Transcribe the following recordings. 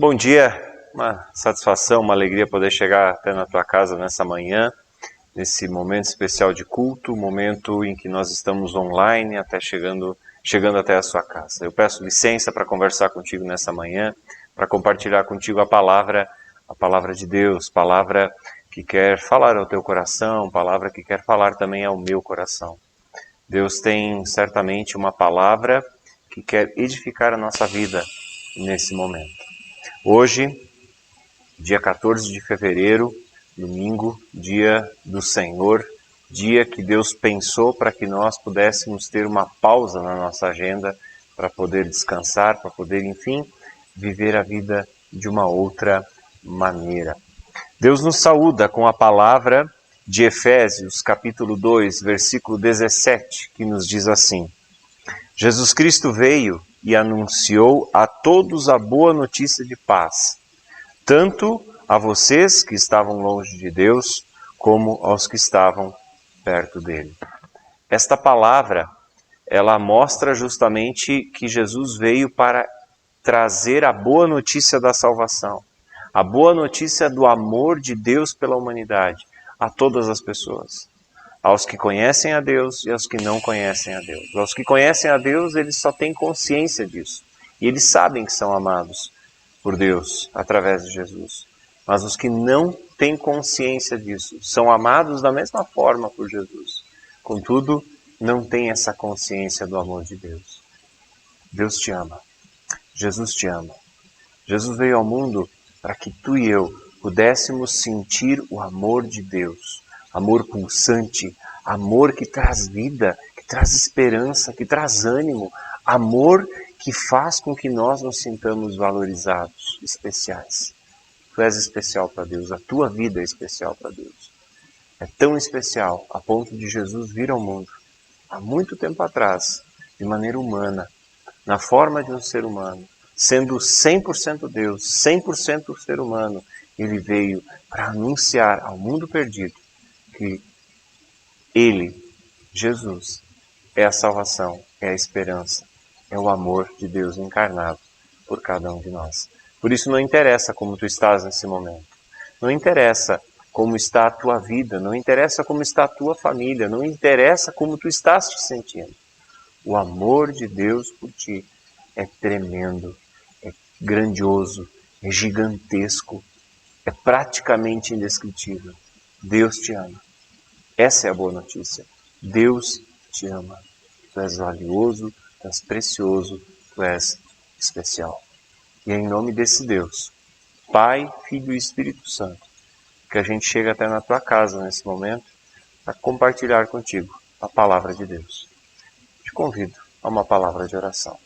Bom dia, uma satisfação, uma alegria poder chegar até na tua casa nessa manhã, nesse momento especial de culto, momento em que nós estamos online, até chegando até a sua casa. Eu peço licença para conversar contigo nessa manhã, para compartilhar contigo a palavra de Deus, palavra que quer falar ao teu coração, palavra que quer falar também ao meu coração. Deus tem certamente uma palavra que quer edificar a nossa vida nesse momento. Hoje, dia 14 de fevereiro, domingo, dia do Senhor, dia que Deus pensou para que nós pudéssemos ter uma pausa na nossa agenda para poder descansar, para poder, enfim, viver a vida de uma outra maneira. Deus nos saúda com a palavra de Efésios, capítulo 2, versículo 17, que nos diz assim: Jesus Cristo veio e anunciou a todos a boa notícia de paz, tanto a vocês que estavam longe de Deus, como aos que estavam perto dele. Esta palavra, ela mostra justamente que Jesus veio para trazer a boa notícia da salvação, a boa notícia do amor de Deus pela humanidade, a todas as pessoas. Aos que conhecem a Deus e aos que não conhecem a Deus. Aos que conhecem a Deus, eles só têm consciência disso. E eles sabem que são amados por Deus através de Jesus. Mas os que não têm consciência disso são amados da mesma forma por Jesus. Contudo, não têm essa consciência do amor de Deus. Deus te ama. Jesus te ama. Jesus veio ao mundo para que tu e eu pudéssemos sentir o amor de Deus. Amor pulsante, amor que traz vida, que traz esperança, que traz ânimo, amor que faz com que nós nos sintamos valorizados, especiais. Tu és especial para Deus, a tua vida é especial para Deus. É tão especial a ponto de Jesus vir ao mundo, há muito tempo atrás, de maneira humana, na forma de um ser humano, sendo 100% Deus, 100% ser humano, ele veio para anunciar ao mundo perdido que Ele, Jesus, é a salvação, é a esperança, é o amor de Deus encarnado por cada um de nós. Por isso não interessa como tu estás nesse momento, não interessa como está a tua vida, não interessa como está a tua família, não interessa como tu estás te sentindo. O amor de Deus por ti é tremendo, é grandioso, é gigantesco, é praticamente indescritível. Deus te ama. Essa é a boa notícia. Deus te ama. Tu és valioso, tu és precioso, tu és especial. E é em nome desse Deus, Pai, Filho e Espírito Santo, que a gente chega até na tua casa nesse momento para compartilhar contigo a palavra de Deus. Te convido a uma palavra de oração.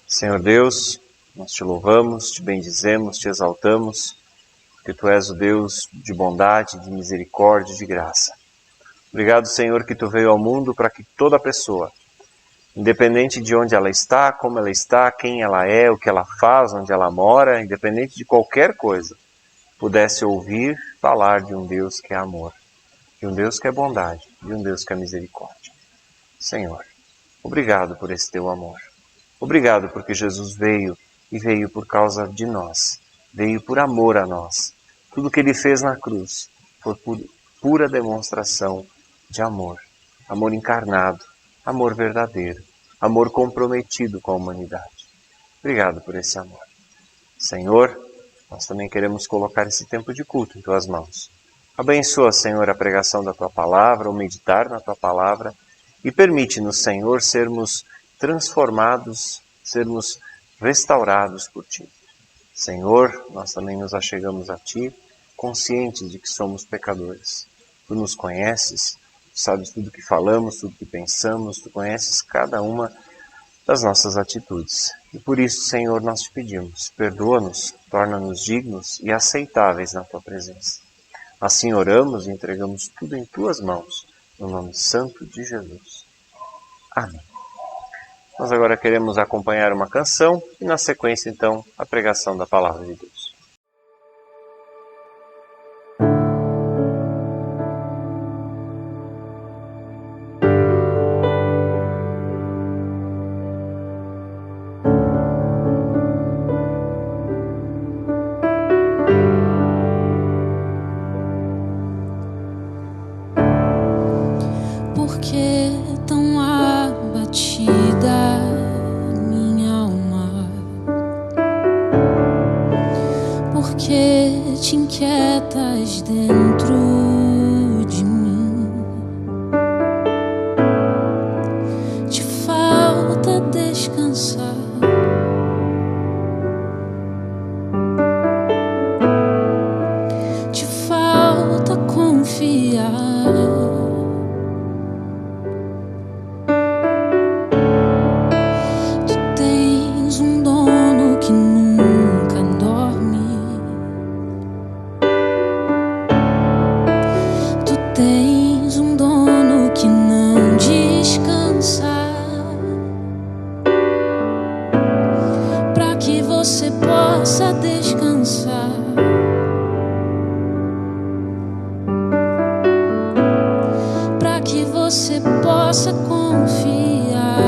Senhor Deus, nós te louvamos, te bendizemos, te exaltamos, porque tu és o Deus de bondade, de misericórdia e de graça. Obrigado, Senhor, que tu veio ao mundo para que toda pessoa, independente de onde ela está, como ela está, quem ela é, o que ela faz, onde ela mora, independente de qualquer coisa, pudesse ouvir falar de um Deus que é amor, de um Deus que é bondade, de um Deus que é misericórdia. Senhor, obrigado por esse teu amor. Obrigado porque Jesus veio e veio por causa de nós. Veio por amor a nós. Tudo que ele fez na cruz foi por pura demonstração de amor. Amor encarnado, amor verdadeiro, amor comprometido com a humanidade. Obrigado por esse amor. Senhor, nós também queremos colocar esse tempo de culto em tuas mãos. Abençoa, Senhor, a pregação da tua palavra, o meditar na tua palavra e permite-nos, Senhor, sermos transformados, sermos restaurados por ti. Senhor, nós também nos achegamos a ti, conscientes de que somos pecadores. Tu nos conheces, tu sabes tudo que falamos, tudo que pensamos, tu conheces cada uma das nossas atitudes. E por isso, Senhor, nós te pedimos, perdoa-nos, torna-nos dignos e aceitáveis na tua presença. Assim oramos e entregamos tudo em tuas mãos, no nome santo de Jesus. Amém. Nós agora queremos acompanhar uma canção e, na sequência, então, a pregação da Palavra de Deus. que tão abatida minha alma? Por que te inquietas dentro de mim? Te falta descansar. Te falta confiar. Tens um dono que não descansa, para que você possa descansar, para que você possa confiar.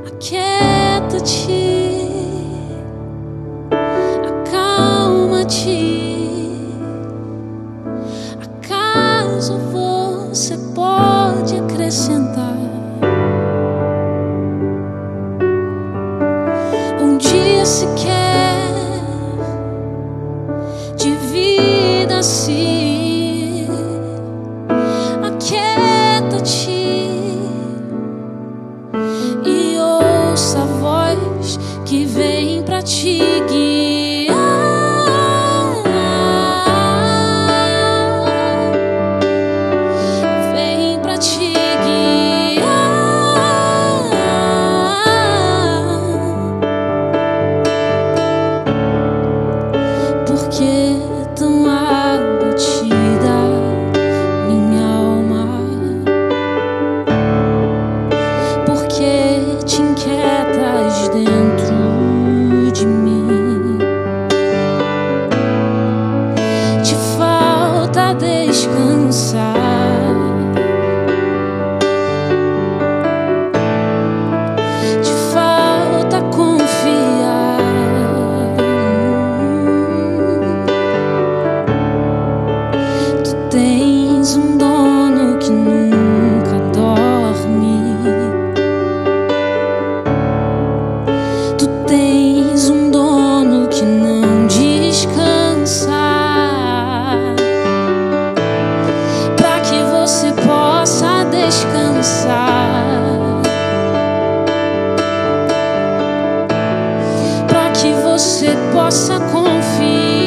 Aquieta-te, acalma-te. Você pode acrescentar um dia sequer de vida assim. Aquieta-te e ouça a voz que vem pra te guiar. Tens um dono que nunca dorme. Tu tens um dono que não descansa, para que você possa descansar, para que você possa confiar.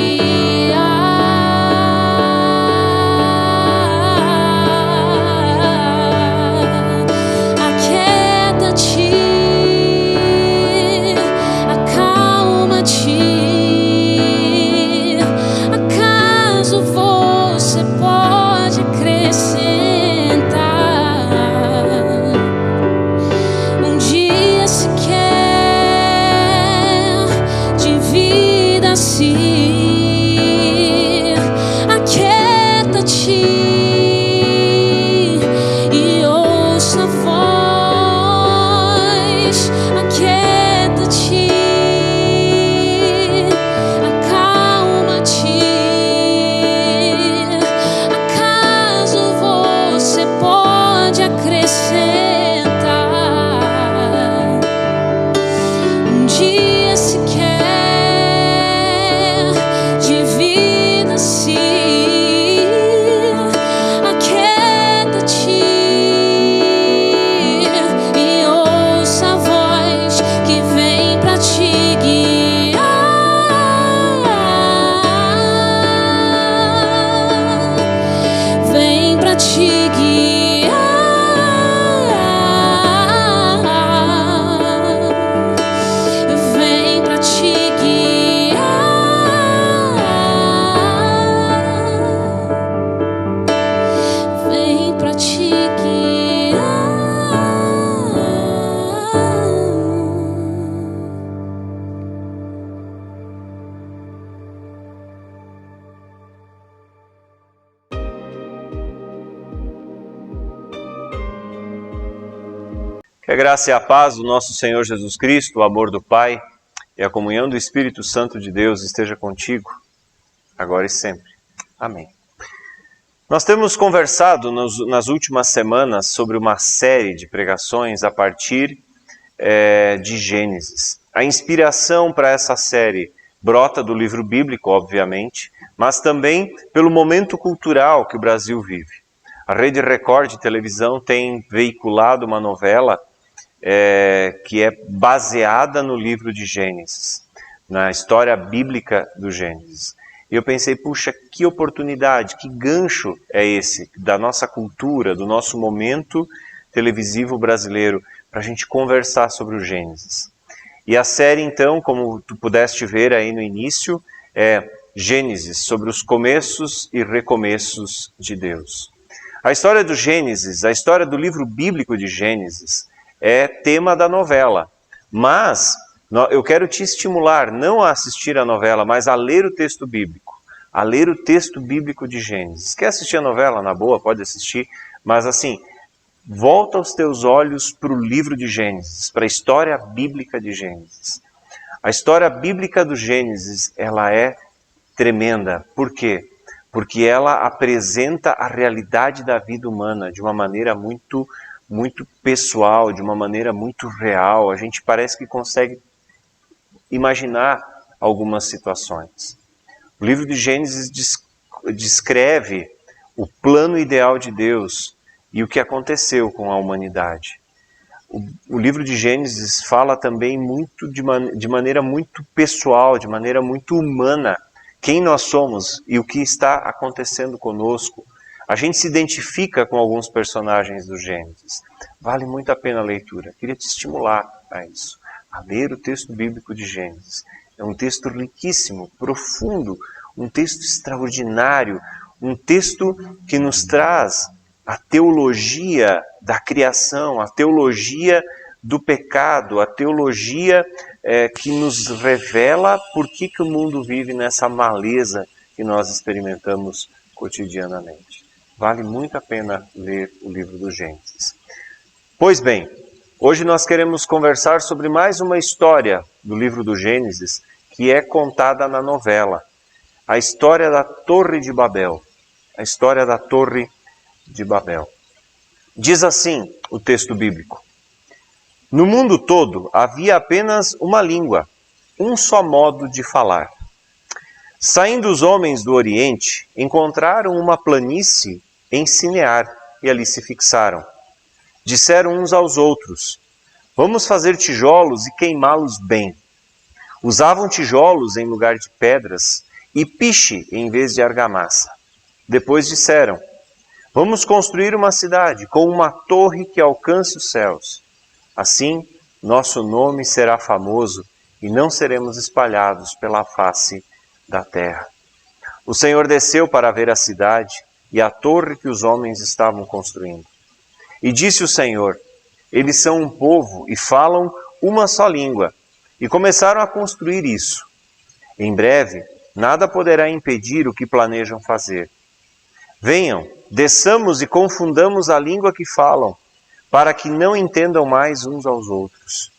Que a graça e a paz do nosso Senhor Jesus Cristo, o amor do Pai e a comunhão do Espírito Santo de Deus esteja contigo, agora e sempre. Amém. Nós temos conversado nas últimas semanas sobre uma série de pregações a partir de Gênesis. A inspiração para essa série brota do livro bíblico, obviamente, mas também pelo momento cultural que o Brasil vive. A Rede Record de televisão tem veiculado uma novela que é baseada no livro de Gênesis, na história bíblica do Gênesis. E eu pensei, puxa, que oportunidade, que gancho é esse da nossa cultura, do nosso momento televisivo brasileiro, para a gente conversar sobre o Gênesis. E a série, então, como tu pudeste ver aí no início, é Gênesis, sobre os começos e recomeços de Deus. A história do Gênesis, a história do livro bíblico de Gênesis, é tema da novela. Mas eu quero te estimular não a assistir a novela, mas a ler o texto bíblico. A ler o texto bíblico de Gênesis. Quer assistir a novela? Na boa, pode assistir. Mas assim, volta os teus olhos para o livro de Gênesis, para a história bíblica de Gênesis. A história bíblica do Gênesis, ela é tremenda. Por quê? Porque ela apresenta a realidade da vida humana de uma maneira muito pessoal, de uma maneira muito real. A gente parece que consegue imaginar algumas situações. O livro de Gênesis descreve o plano ideal de Deus e o que aconteceu com a humanidade. O livro de Gênesis fala também de maneira muito pessoal, de maneira muito humana, quem nós somos e o que está acontecendo conosco. A gente se identifica com alguns personagens do Gênesis. Vale muito a pena a leitura. Queria te estimular a isso, a ler o texto bíblico de Gênesis. É um texto riquíssimo, profundo, um texto extraordinário, um texto que nos traz a teologia da criação, a teologia do pecado, a teologia que nos revela por que o mundo vive nessa maleza que nós experimentamos cotidianamente. Vale muito a pena ler o livro do Gênesis. Pois bem, hoje nós queremos conversar sobre mais uma história do livro do Gênesis que é contada na novela. A história da Torre de Babel. A história da Torre de Babel. Diz assim o texto bíblico: no mundo todo havia apenas uma língua, um só modo de falar. Saindo os homens do Oriente, encontraram uma planície em Sinear e ali se fixaram. Disseram uns aos outros: vamos fazer tijolos e queimá-los bem. Usavam tijolos em lugar de pedras e piche em vez de argamassa. Depois disseram: vamos construir uma cidade com uma torre que alcance os céus. Assim, nosso nome será famoso e não seremos espalhados pela face da terra. O Senhor desceu para ver a cidade e a torre que os homens estavam construindo. E disse o Senhor: eles são um povo e falam uma só língua. E começaram a construir isso. Em breve, nada poderá impedir o que planejam fazer. Venham, desçamos e confundamos a língua que falam, para que não entendam mais uns aos outros.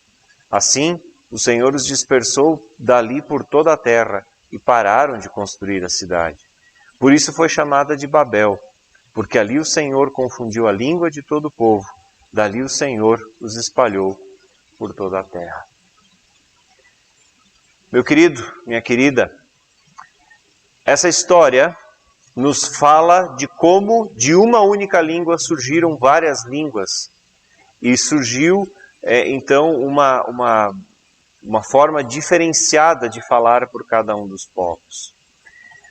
Assim, o Senhor os dispersou dali por toda a terra e pararam de construir a cidade. Por isso foi chamada de Babel, porque ali o Senhor confundiu a língua de todo o povo. Dali o Senhor os espalhou por toda a terra. Meu querido, minha querida, essa história nos fala de como de uma única língua surgiram várias línguas. E surgiu, então, uma forma diferenciada de falar por cada um dos povos.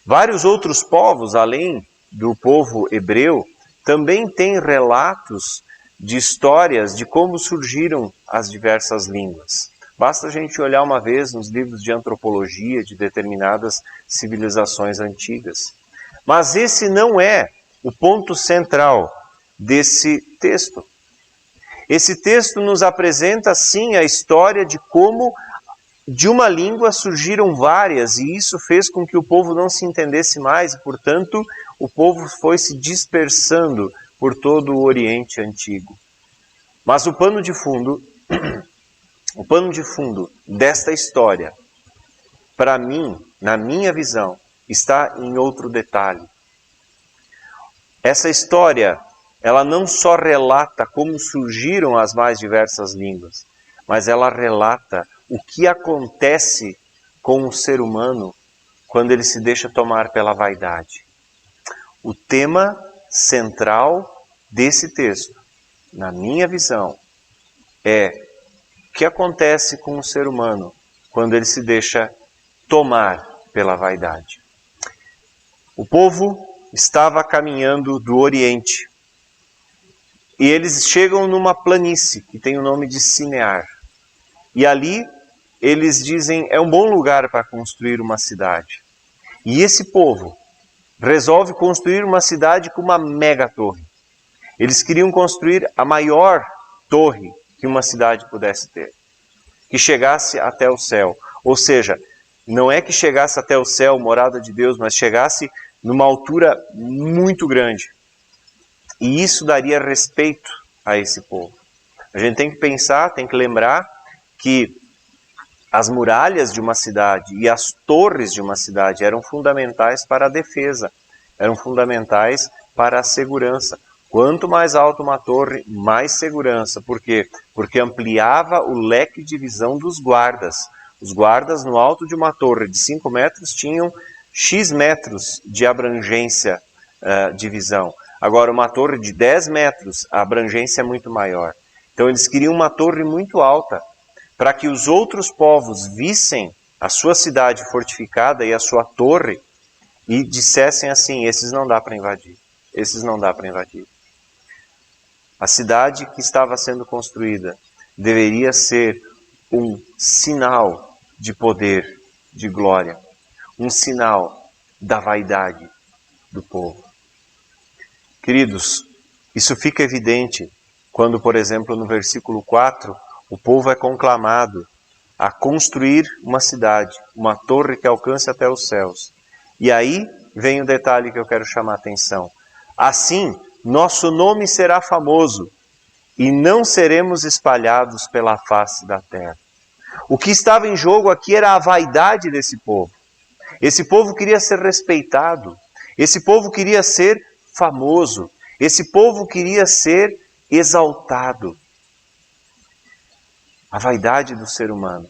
Vários outros povos, além do povo hebreu, também têm relatos de histórias de como surgiram as diversas línguas. Basta a gente olhar uma vez nos livros de antropologia de determinadas civilizações antigas. Mas esse não é o ponto central desse texto. Esse texto nos apresenta, sim, a história de como de uma língua surgiram várias, e isso fez com que o povo não se entendesse mais, e, portanto, o povo foi se dispersando por todo o Oriente Antigo. Mas o pano de fundo desta história, para mim, na minha visão, está em outro detalhe. Essa história, ela não só relata como surgiram as mais diversas línguas, mas ela relata o que acontece com o ser humano quando ele se deixa tomar pela vaidade. O tema central desse texto, na minha visão, é o que acontece com o ser humano quando ele se deixa tomar pela vaidade. O povo estava caminhando do Oriente e eles chegam numa planície que tem o nome de Sinear. E ali eles dizem, é um bom lugar para construir uma cidade. E esse povo resolve construir uma cidade com uma mega torre. Eles queriam construir a maior torre que uma cidade pudesse ter, que chegasse até o céu. Ou seja, não é que chegasse até o céu, morada de Deus, mas chegasse numa altura muito grande. E isso daria respeito a esse povo. A gente tem que pensar, tem que lembrar que as muralhas de uma cidade e as torres de uma cidade eram fundamentais para a defesa, eram fundamentais para a segurança. Quanto mais alta uma torre, mais segurança. Por quê? Porque ampliava o leque de visão dos guardas. Os guardas no alto de uma torre de 5 metros tinham X metros de abrangência de visão. Agora, uma torre de 10 metros, a abrangência é muito maior. Então, eles queriam uma torre muito alta, para que os outros povos vissem a sua cidade fortificada e a sua torre e dissessem assim, esses não dá para invadir, esses não dá para invadir. A cidade que estava sendo construída deveria ser um sinal de poder, de glória, um sinal da vaidade do povo. Queridos, isso fica evidente quando, por exemplo, no versículo 4, o povo é conclamado a construir uma cidade, uma torre que alcance até os céus. E aí vem o detalhe que eu quero chamar a atenção. Assim, nosso nome será famoso e não seremos espalhados pela face da terra. O que estava em jogo aqui era a vaidade desse povo. Esse povo queria ser respeitado. Esse povo queria ser famoso. Esse povo queria ser exaltado. A vaidade do ser humano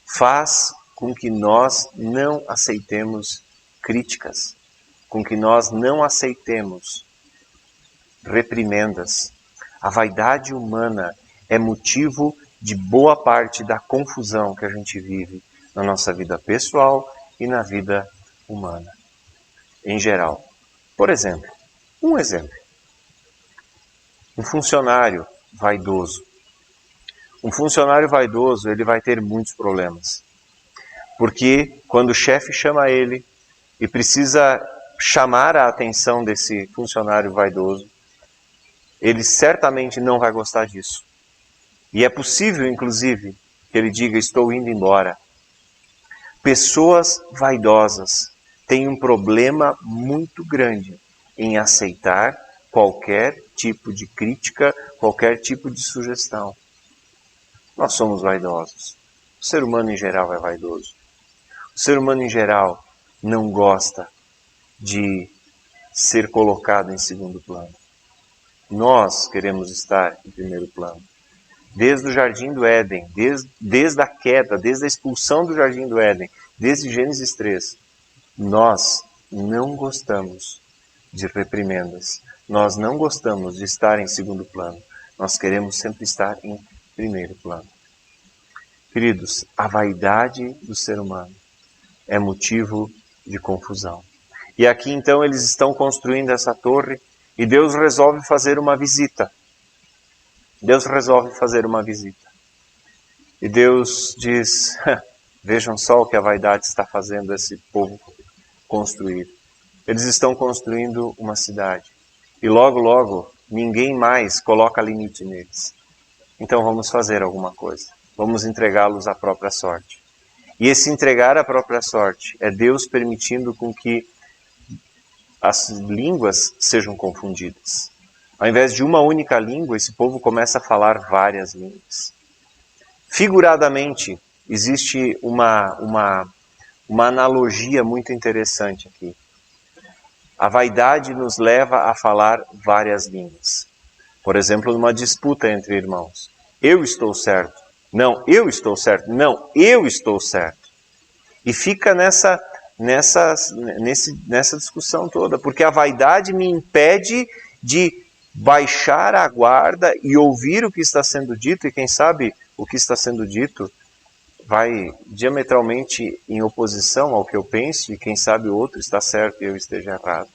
faz com que nós não aceitemos críticas, com que nós não aceitemos reprimendas. A vaidade humana é motivo de boa parte da confusão que a gente vive na nossa vida pessoal e na vida humana, em geral. Por exemplo, um funcionário vaidoso. Um funcionário vaidoso, ele vai ter muitos problemas. Porque quando o chefe chama ele e precisa chamar a atenção desse funcionário vaidoso, ele certamente não vai gostar disso. E é possível, inclusive, que ele diga, estou indo embora. Pessoas vaidosas têm um problema muito grande em aceitar qualquer tipo de crítica, qualquer tipo de sugestão. Nós somos vaidosos. O ser humano em geral é vaidoso. O ser humano em geral não gosta de ser colocado em segundo plano. Nós queremos estar em primeiro plano. Desde o Jardim do Éden, desde a queda, desde a expulsão do Jardim do Éden, desde Gênesis 3, nós não gostamos de reprimendas. Nós não gostamos de estar em segundo plano. Nós queremos sempre estar em primeiro plano. Queridos, a vaidade do ser humano é motivo de confusão. E aqui então eles estão construindo essa torre e Deus resolve fazer uma visita. Deus resolve fazer uma visita. E Deus diz, vejam só o que a vaidade está fazendo esse povo construir. Eles estão construindo uma cidade. E logo, logo, ninguém mais coloca limite neles. Então vamos fazer alguma coisa. Vamos entregá-los à própria sorte. E esse entregar à própria sorte é Deus permitindo com que as línguas sejam confundidas. Ao invés de uma única língua, esse povo começa a falar várias línguas. Figuradamente, existe uma analogia muito interessante aqui. A vaidade nos leva a falar várias línguas. Por exemplo, numa disputa entre irmãos. Eu estou certo. Não, eu estou certo. Não, eu estou certo. E fica nessa discussão toda, porque a vaidade me impede de baixar a guarda e ouvir o que está sendo dito, e quem sabe o que está sendo dito vai diametralmente em oposição ao que eu penso, e quem sabe o outro está certo e eu esteja errado.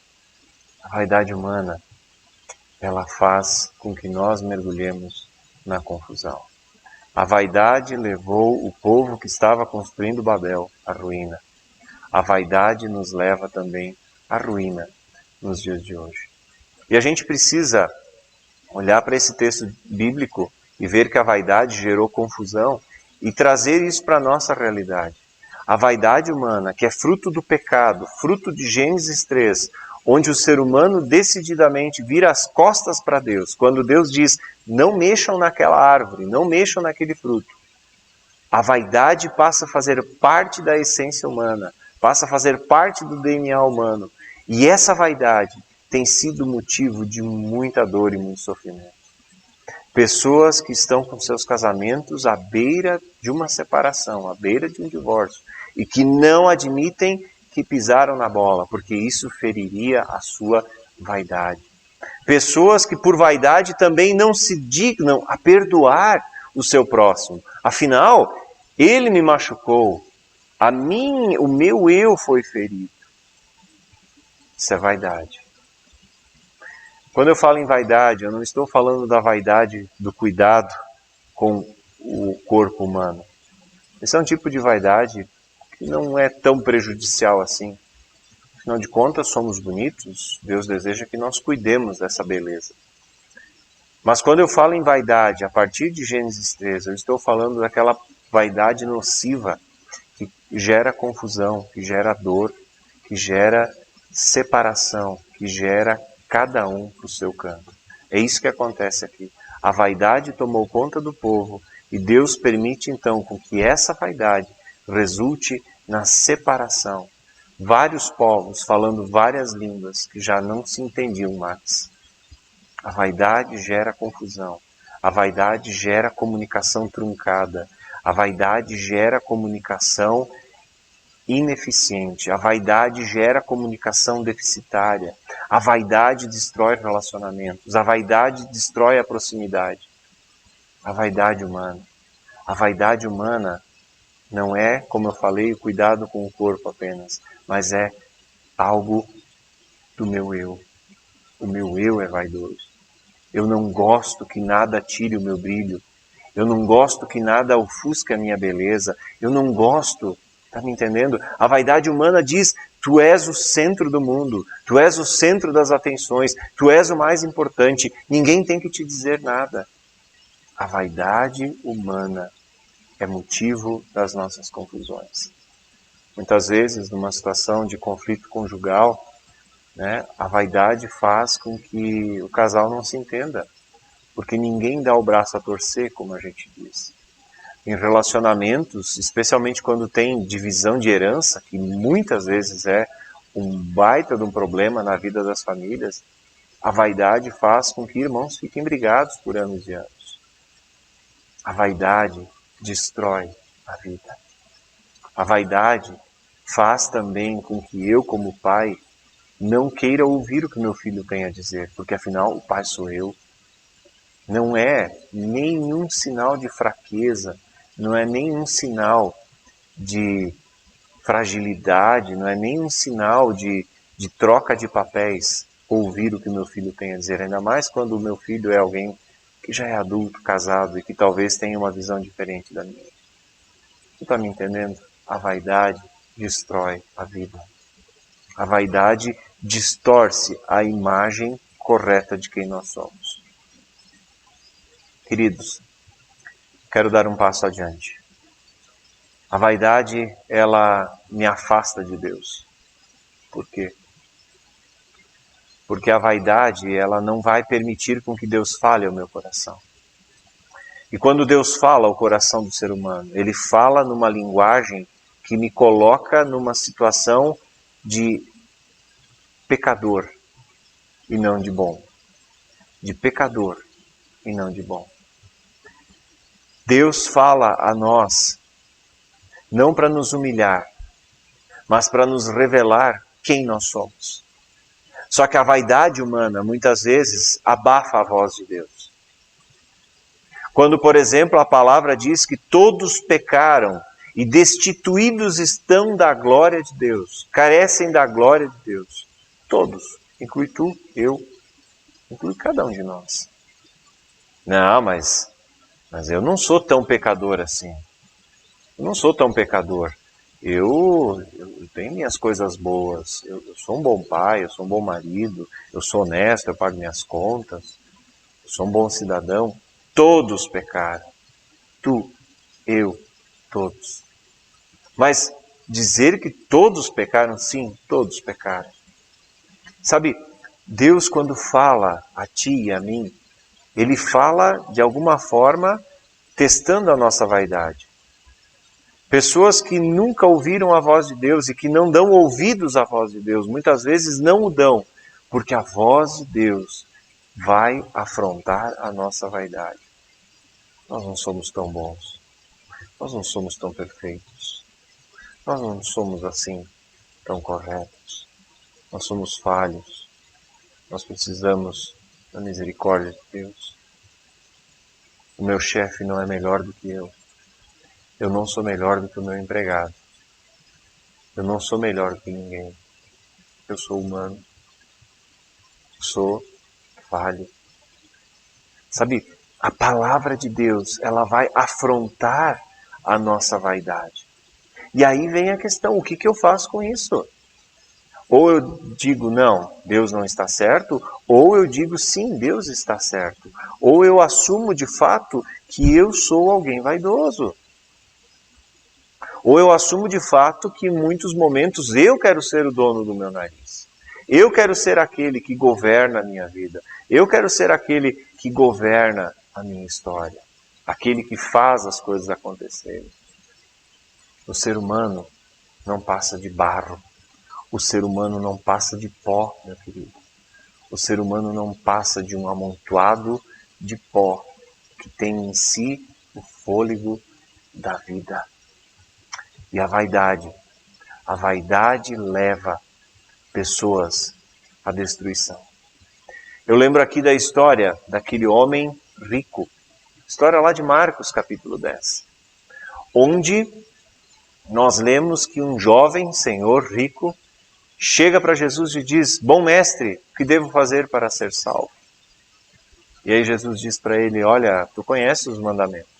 A vaidade humana, ela faz com que nós mergulhemos na confusão. A vaidade levou o povo que estava construindo Babel à ruína. A vaidade nos leva também à ruína nos dias de hoje. E a gente precisa olhar para esse texto bíblico e ver que a vaidade gerou confusão e trazer isso para a nossa realidade. A vaidade humana, que é fruto do pecado, fruto de Gênesis 3, onde o ser humano decididamente vira as costas para Deus, quando Deus diz, não mexam naquela árvore, não mexam naquele fruto. A vaidade passa a fazer parte da essência humana, passa a fazer parte do DNA humano. E essa vaidade tem sido motivo de muita dor e muito sofrimento. Pessoas que estão com seus casamentos à beira de uma separação, à beira de um divórcio, e que não admitem que pisaram na bola, porque isso feriria a sua vaidade. Pessoas que por vaidade também não se dignam a perdoar o seu próximo. Afinal, ele me machucou, o meu eu foi ferido. Isso é vaidade. Quando eu falo em vaidade, eu não estou falando da vaidade do cuidado com o corpo humano. Esse é um tipo de vaidade que não é tão prejudicial assim. Afinal de contas, somos bonitos, Deus deseja que nós cuidemos dessa beleza. Mas quando eu falo em vaidade, a partir de Gênesis 3, eu estou falando daquela vaidade nociva que gera confusão, que gera dor, que gera separação, que gera cada um para o seu canto. É isso que acontece aqui. A vaidade tomou conta do povo e Deus permite então com que essa vaidade resulte na separação. Vários povos falando várias línguas que já não se entendiam mais. A vaidade gera confusão. A vaidade gera comunicação truncada. A vaidade gera comunicação ineficiente. A vaidade gera comunicação deficitária. A vaidade destrói relacionamentos. A vaidade destrói a proximidade. A vaidade humana. A vaidade humana não é, como eu falei, o cuidado com o corpo apenas, mas é algo do meu eu. O meu eu é vaidoso. Eu não gosto que nada tire o meu brilho. Eu não gosto que nada ofusque a minha beleza. Eu não gosto, está me entendendo? A vaidade humana diz, tu és o centro do mundo, tu és o centro das atenções, tu és o mais importante, ninguém tem que te dizer nada. A vaidade humana é motivo das nossas confusões. Muitas vezes, numa situação de conflito conjugal, a vaidade faz com que o casal não se entenda, porque ninguém dá o braço a torcer, como a gente diz. Em relacionamentos, especialmente quando tem divisão de herança, que muitas vezes é um baita de um problema na vida das famílias, a vaidade faz com que irmãos fiquem brigados por anos e anos. A vaidade destrói a vida. A vaidade faz também com que eu, como pai, não queira ouvir o que meu filho tem a dizer, porque afinal o pai sou eu. Não é nenhum sinal de fraqueza, não é nenhum sinal de fragilidade, não é nenhum sinal de troca de papéis ouvir o que meu filho tem a dizer, ainda mais quando o meu filho é alguém que já é adulto, casado e que talvez tenha uma visão diferente da minha. Você está me entendendo? A vaidade destrói a vida. A vaidade distorce a imagem correta de quem nós somos. Queridos, quero dar um passo adiante. A vaidade, ela me afasta de Deus. Por quê? Porque a vaidade, ela não vai permitir com que Deus fale ao meu coração. E quando Deus fala ao coração do ser humano, Ele fala numa linguagem que me coloca numa situação de pecador e não de bom. De pecador e não de bom. Deus fala a nós, não para nos humilhar, mas para nos revelar quem nós somos. Só que a vaidade humana, muitas vezes, abafa a voz de Deus. Quando, por exemplo, a palavra diz que todos pecaram e destituídos estão da glória de Deus, carecem da glória de Deus. Todos, inclui tu, eu, inclui cada um de nós. Não, mas eu não sou tão pecador assim. Eu não sou tão pecador. Eu tenho minhas coisas boas. Eu sou um bom pai, eu sou um bom marido, eu sou honesto, eu pago minhas contas, eu sou um bom cidadão. Todos pecaram. Tu, eu, todos. Mas dizer que todos pecaram, sim, todos pecaram. Sabe, Deus quando fala a ti e a mim, Ele fala de alguma forma testando a nossa vaidade. Pessoas que nunca ouviram a voz de Deus e que não dão ouvidos à voz de Deus, muitas vezes não o dão, porque a voz de Deus vai afrontar a nossa vaidade. Nós não somos tão bons, nós não somos tão perfeitos, nós não somos assim tão corretos, nós somos falhos, nós precisamos da misericórdia de Deus. O meu chefe não é melhor do que eu. Eu não sou melhor do que o meu empregado. Eu não sou melhor do que ninguém. Eu sou humano. Sou falho. Sabe, a palavra de Deus, ela vai afrontar a nossa vaidade. E aí vem a questão, o que eu faço com isso? Ou eu digo, não, Deus não está certo, ou eu digo, sim, Deus está certo. Ou eu assumo de fato que eu sou alguém vaidoso. Ou eu assumo de fato que em muitos momentos eu quero ser o dono do meu nariz. Eu quero ser aquele que governa a minha vida. Eu quero ser aquele que governa a minha história. Aquele que faz as coisas acontecerem. O ser humano não passa de barro. O ser humano não passa de pó, meu querido. O ser humano não passa de um amontoado de pó que tem em si o fôlego da vida. E a vaidade leva pessoas à destruição. Eu lembro aqui da história daquele homem rico, história lá de Marcos, capítulo 10, onde nós lemos que um jovem senhor rico chega para Jesus e diz, bom mestre, o que devo fazer para ser salvo? E aí Jesus diz para ele, olha, tu conheces os mandamentos.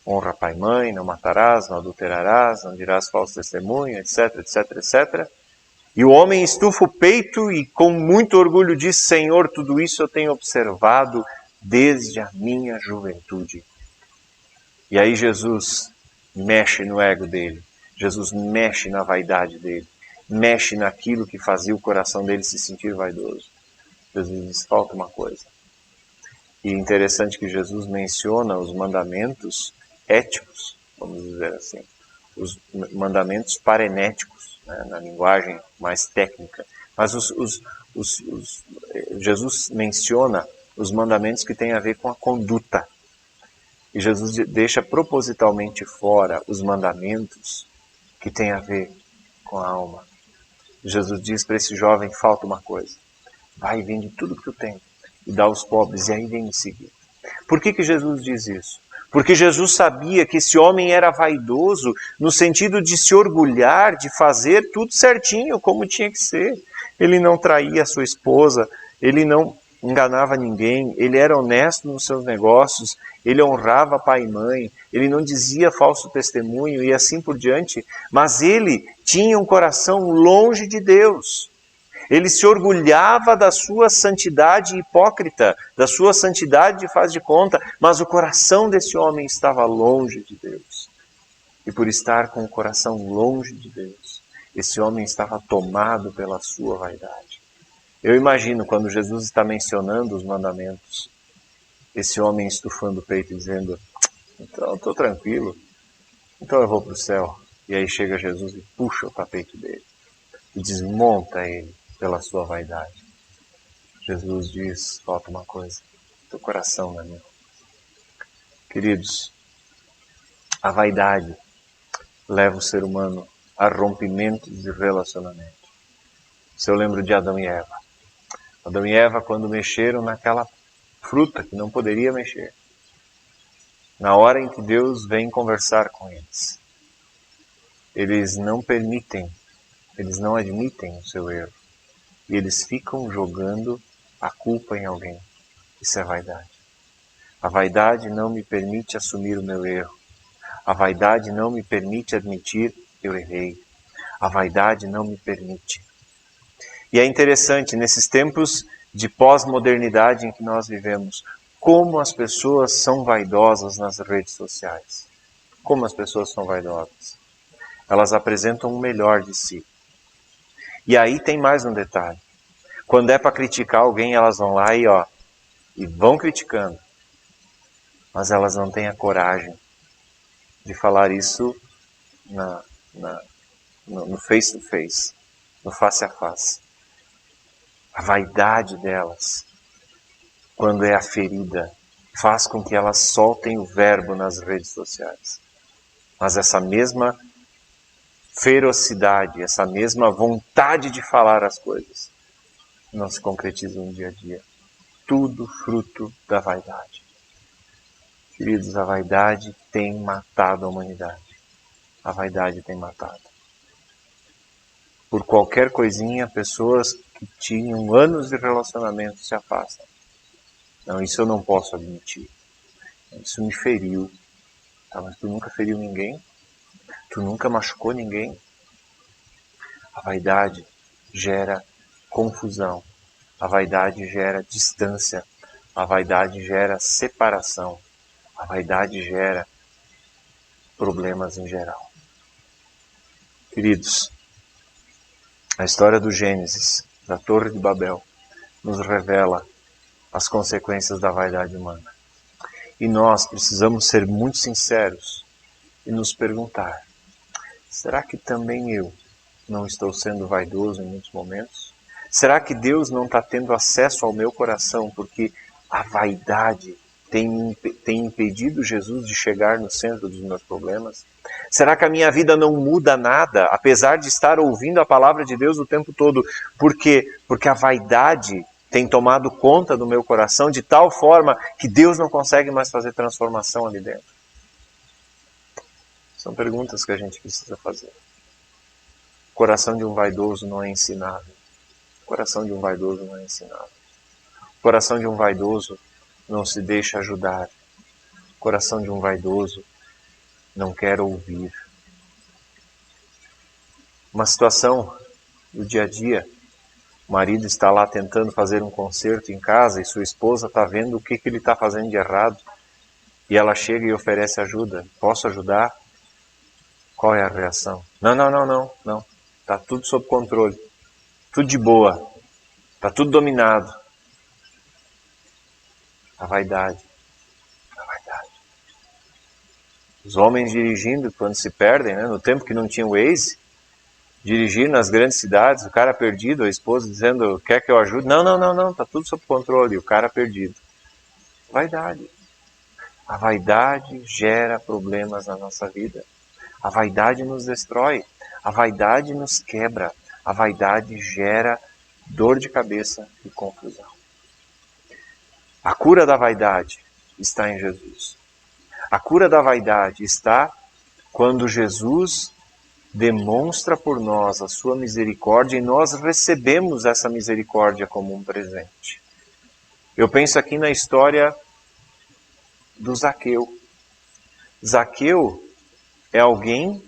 Honra pai e mãe, não matarás, não adulterarás, não dirás falso testemunho, etc, etc, etc. E o homem estufa o peito e com muito orgulho diz, Senhor, tudo isso eu tenho observado desde a minha juventude. E aí Jesus mexe no ego dele, Jesus mexe na vaidade dele, mexe naquilo que fazia o coração dele se sentir vaidoso. Jesus diz, falta uma coisa. E é interessante que Jesus menciona os mandamentos éticos, vamos dizer assim, os mandamentos parenéticos, né, na linguagem mais técnica. Mas Jesus menciona os mandamentos que têm a ver com a conduta. E Jesus deixa propositalmente fora os mandamentos que têm a ver com a alma. Jesus diz para esse jovem, falta uma coisa. Vai e vende tudo que tu tem e dá aos pobres e aí vem me seguir. Por que Jesus diz isso? Porque Jesus sabia que esse homem era vaidoso no sentido de se orgulhar, de fazer tudo certinho, como tinha que ser. Ele não traía a sua esposa, ele não enganava ninguém, ele era honesto nos seus negócios, ele honrava pai e mãe, ele não dizia falso testemunho e assim por diante, mas ele tinha um coração longe de Deus. Ele se orgulhava da sua santidade hipócrita, da sua santidade de faz de conta, mas o coração desse homem estava longe de Deus. E por estar com o coração longe de Deus, esse homem estava tomado pela sua vaidade. Eu imagino quando Jesus está mencionando os mandamentos, esse homem estufando o peito e dizendo, então eu estou tranquilo, então eu vou para o céu. E aí chega Jesus e puxa o tapete dele e desmonta ele. pela sua vaidade. Jesus diz, falta uma coisa, teu coração não é meu. Queridos, a vaidade leva o ser humano a rompimentos de relacionamento. Se eu lembro de Adão e Eva. Adão e Eva, quando mexeram naquela fruta que não poderia mexer, na hora em que Deus vem conversar com eles, eles não permitem, eles não admitem o seu erro. E eles ficam jogando a culpa em alguém. Isso é vaidade. A vaidade não me permite assumir o meu erro. A vaidade não me permite admitir eu errei. A vaidade não me permite. E é interessante, nesses tempos de pós-modernidade em que nós vivemos, como as pessoas são vaidosas nas redes sociais. Como as pessoas são vaidosas. Elas apresentam o melhor de si. E aí tem mais um detalhe. Quando é para criticar alguém, elas vão lá e vão criticando. Mas elas não têm a coragem de falar isso no face to face, no face a face. A vaidade delas, quando é aferida, faz com que elas soltem o verbo nas redes sociais. Mas essa mesma ferocidade, essa mesma vontade de falar as coisas, não se concretiza no dia a dia. Tudo fruto da vaidade. Queridos, a vaidade tem matado a humanidade. A vaidade tem matado. Por qualquer coisinha, pessoas que tinham anos de relacionamento se afastam. Não, isso eu não posso admitir. Isso me feriu. Tá, mas tu nunca feriu ninguém? Tu nunca machucou ninguém? A vaidade gera confusão. A vaidade gera distância. A vaidade gera separação. A vaidade gera problemas em geral. Queridos, a história do Gênesis, da Torre de Babel, nos revela as consequências da vaidade humana. E nós precisamos ser muito sinceros e nos perguntar, será que também eu não estou sendo vaidoso em muitos momentos? Será que Deus não está tendo acesso ao meu coração porque a vaidade tem impedido Jesus de chegar no centro dos meus problemas? Será que a minha vida não muda nada, apesar de estar ouvindo a palavra de Deus o tempo todo? Por quê? Porque a vaidade tem tomado conta do meu coração de tal forma que Deus não consegue mais fazer transformação ali dentro. São perguntas que a gente precisa fazer. O coração de um vaidoso não é ensinável. O coração de um vaidoso não é ensinável. O coração de um vaidoso não se deixa ajudar. O coração de um vaidoso não quer ouvir. Uma situação do dia a dia, o marido está lá tentando fazer um concerto em casa e sua esposa está vendo o que ele está fazendo de errado e ela chega e oferece ajuda. Posso ajudar? Qual é a reação? Não. Está tudo sob controle. Tudo de boa. Está tudo dominado. A vaidade. Os homens dirigindo quando se perdem, né? No tempo que não tinha o Waze, dirigir nas grandes cidades, o cara perdido, a esposa dizendo, quer que eu ajude? Não, está tudo sob controle, o cara perdido. Vaidade. A vaidade gera problemas na nossa vida. A vaidade nos destrói. A vaidade nos quebra. A vaidade gera dor de cabeça e confusão. A cura da vaidade está em Jesus. A cura da vaidade está quando Jesus demonstra por nós a sua misericórdia e nós recebemos essa misericórdia como um presente. Eu penso aqui na história do Zaqueu. Zaqueu é alguém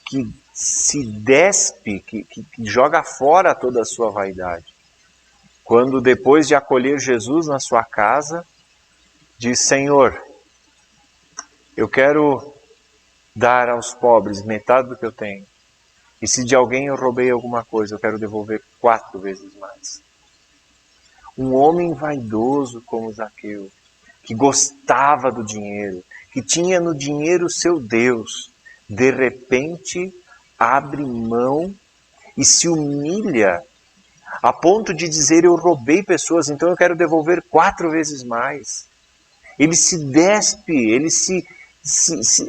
que se despe, que joga fora toda a sua vaidade. Quando depois de acolher Jesus na sua casa, diz, Senhor, eu quero dar aos pobres metade do que eu tenho. E se de alguém eu roubei alguma coisa, eu quero devolver 4 vezes mais. Um homem vaidoso como Zaqueu, que gostava do dinheiro, que tinha no dinheiro seu Deus, de repente abre mão e se humilha a ponto de dizer: eu roubei pessoas, então eu quero devolver 4 vezes mais. Ele se despe,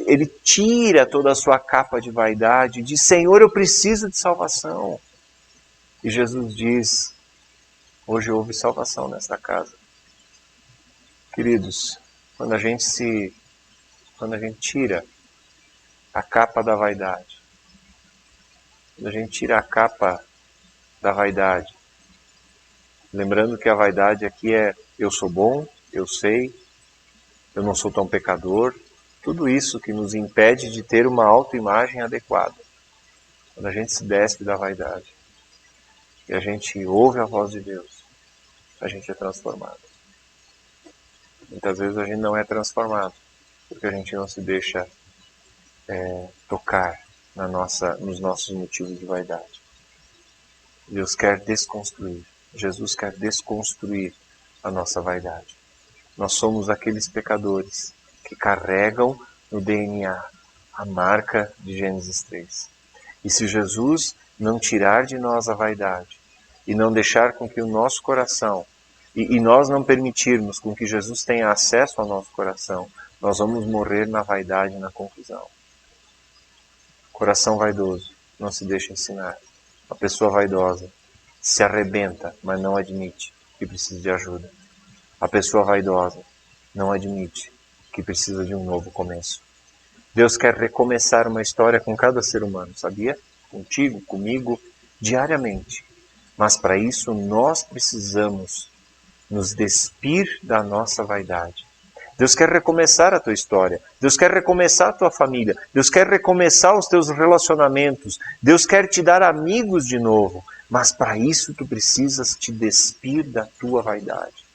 ele tira toda a sua capa de vaidade, diz: Senhor, eu preciso de salvação. E Jesus diz: hoje houve salvação nesta casa. Queridos, quando a gente tira a capa da vaidade, quando a gente tira a capa da vaidade, lembrando que a vaidade aqui é: eu sou bom, eu sei, eu não sou tão pecador, tudo isso que nos impede de ter uma autoimagem adequada. Quando a gente se despe da vaidade e a gente ouve a voz de Deus, a gente é transformado. Muitas vezes a gente não é transformado porque a gente não se deixa tocar nos nossos motivos de vaidade. Deus quer desconstruir, Jesus quer desconstruir a nossa vaidade. Nós somos aqueles pecadores que carregam no DNA a marca de Gênesis 3. E se Jesus não tirar de nós a vaidade e não deixar com que o nosso coração, e nós não permitirmos com que Jesus tenha acesso ao nosso coração, nós vamos morrer na vaidade e na confusão. Coração vaidoso não se deixa ensinar. A pessoa vaidosa se arrebenta, mas não admite que precisa de ajuda. A pessoa vaidosa não admite que precisa de um novo começo. Deus quer recomeçar uma história com cada ser humano, sabia? Contigo, comigo, diariamente. Mas para isso nós precisamos nos despir da nossa vaidade. Deus quer recomeçar a tua história. Deus quer recomeçar a tua família. Deus quer recomeçar os teus relacionamentos. Deus quer te dar amigos de novo. Mas para isso tu precisas te despir da tua vaidade.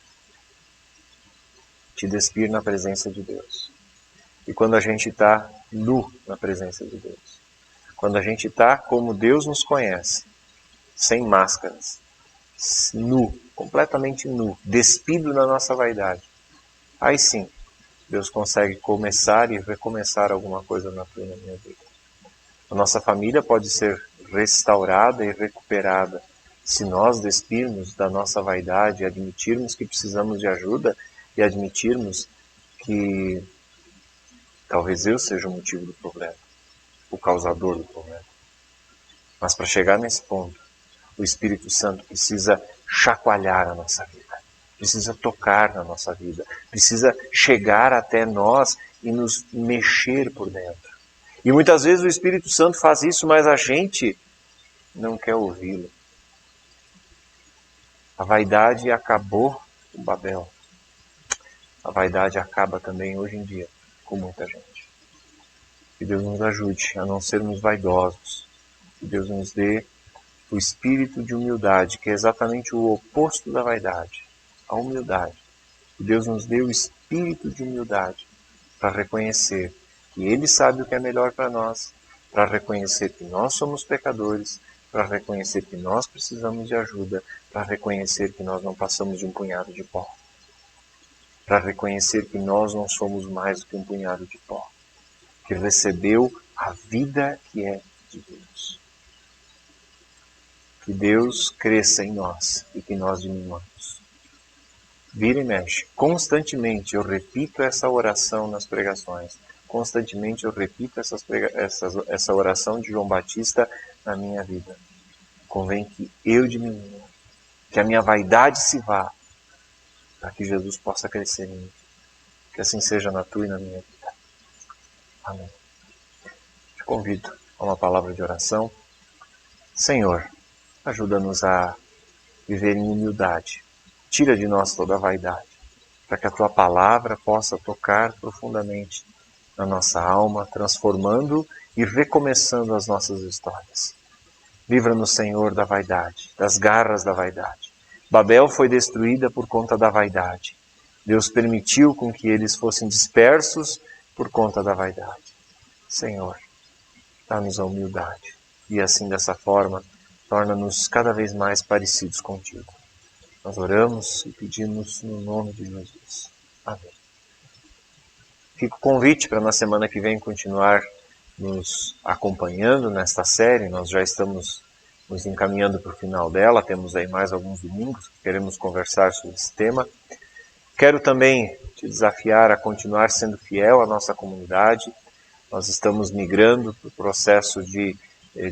Te despir na presença de Deus. E quando a gente está nu na presença de Deus, quando a gente está como Deus nos conhece, sem máscaras, nu, completamente nu, despido da nossa vaidade, aí sim, Deus consegue começar e recomeçar alguma coisa na tua e na minha vida. A nossa família pode ser restaurada e recuperada se nós despirmos da nossa vaidade, admitirmos que precisamos de ajuda e admitirmos que talvez eu seja o motivo do problema, o causador do problema. Mas para chegar nesse ponto, o Espírito Santo precisa chacoalhar a nossa vida, precisa tocar na nossa vida, precisa chegar até nós e nos mexer por dentro. E muitas vezes o Espírito Santo faz isso, mas a gente não quer ouvi-lo. A vaidade acabou com Babel. A vaidade acaba também hoje em dia com muita gente. Que Deus nos ajude a não sermos vaidosos. Que Deus nos dê o espírito de humildade, que é exatamente o oposto da vaidade, a humildade. Que Deus nos dê o espírito de humildade para reconhecer que Ele sabe o que é melhor para nós, para reconhecer que nós somos pecadores, para reconhecer que nós precisamos de ajuda, para reconhecer que nós não passamos de um punhado de pó, para reconhecer que nós não somos mais do que um punhado de pó, que recebeu a vida que é de Deus. Que Deus cresça em nós e que nós diminuamos. Vira e mexe. Constantemente eu repito essa oração nas pregações. Constantemente eu repito essa oração de João Batista na minha vida. Convém que eu diminua, que a minha vaidade se vá, para que Jesus possa crescer em mim. Que assim seja na tua e na minha vida. Amém. Te convido a uma palavra de oração. Senhor, ajuda-nos a viver em humildade. Tira de nós toda a vaidade, para que a Tua palavra possa tocar profundamente na nossa alma, transformando e recomeçando as nossas histórias. Livra-nos, Senhor, da vaidade, das garras da vaidade. Babel foi destruída por conta da vaidade. Deus permitiu com que eles fossem dispersos por conta da vaidade. Senhor, dá-nos a humildade e assim, dessa forma, torna-nos cada vez mais parecidos contigo. Nós oramos e pedimos no nome de Jesus. Amém. Fica o convite para na semana que vem continuar nos acompanhando nesta série. Nós já estamos nos encaminhando para o final dela, temos aí mais alguns domingos que queremos conversar sobre esse tema. Quero também te desafiar a continuar sendo fiel à nossa comunidade. Nós estamos migrando para o processo de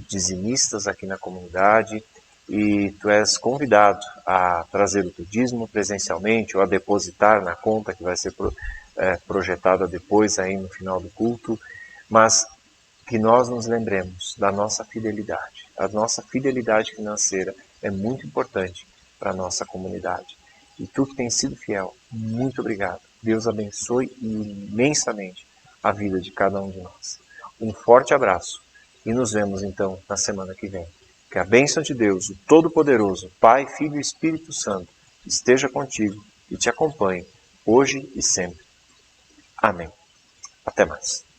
dizimistas aqui na comunidade e tu és convidado a trazer o teu dízimo presencialmente ou a depositar na conta que vai ser projetada depois aí no final do culto, mas que nós nos lembremos da nossa fidelidade. A nossa fidelidade financeira é muito importante para a nossa comunidade. E tu que tens sido fiel, muito obrigado. Deus abençoe imensamente a vida de cada um de nós. Um forte abraço e nos vemos então na semana que vem. Que a bênção de Deus, o Todo-Poderoso, Pai, Filho e Espírito Santo, esteja contigo e te acompanhe, hoje e sempre. Amém. Até mais.